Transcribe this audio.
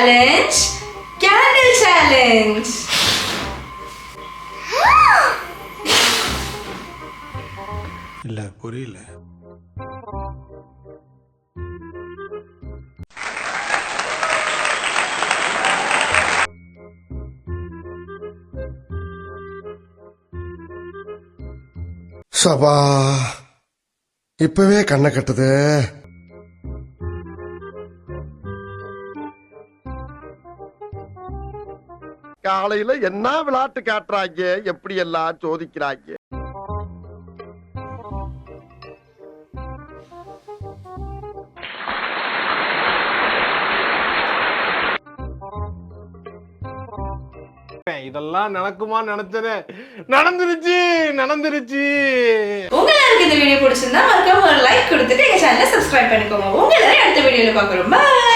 challenge, candle challenge. இல்ல புரியல. சபா இப்பவே கண்ணை கட்டுது. காலையில என்ன விளையாட்டு காட்டுறாங்க, எப்படி எல்லாம் சோதிக்கிறாங்க. இதெல்லாம் நடக்குமா நினைச்சனே, நடந்துருச்சு. உங்களுக்கு இந்த வீடியோ பிடிச்சிருந்தா மறக்காம ஒரு லைக் கொடுத்துட்டு எங்க சேனலை சப்ஸ்கிரைப் பண்ணிக்கோங்க. உங்களை அடுத்த வீடியோல பார்க்குறோம். பாய்.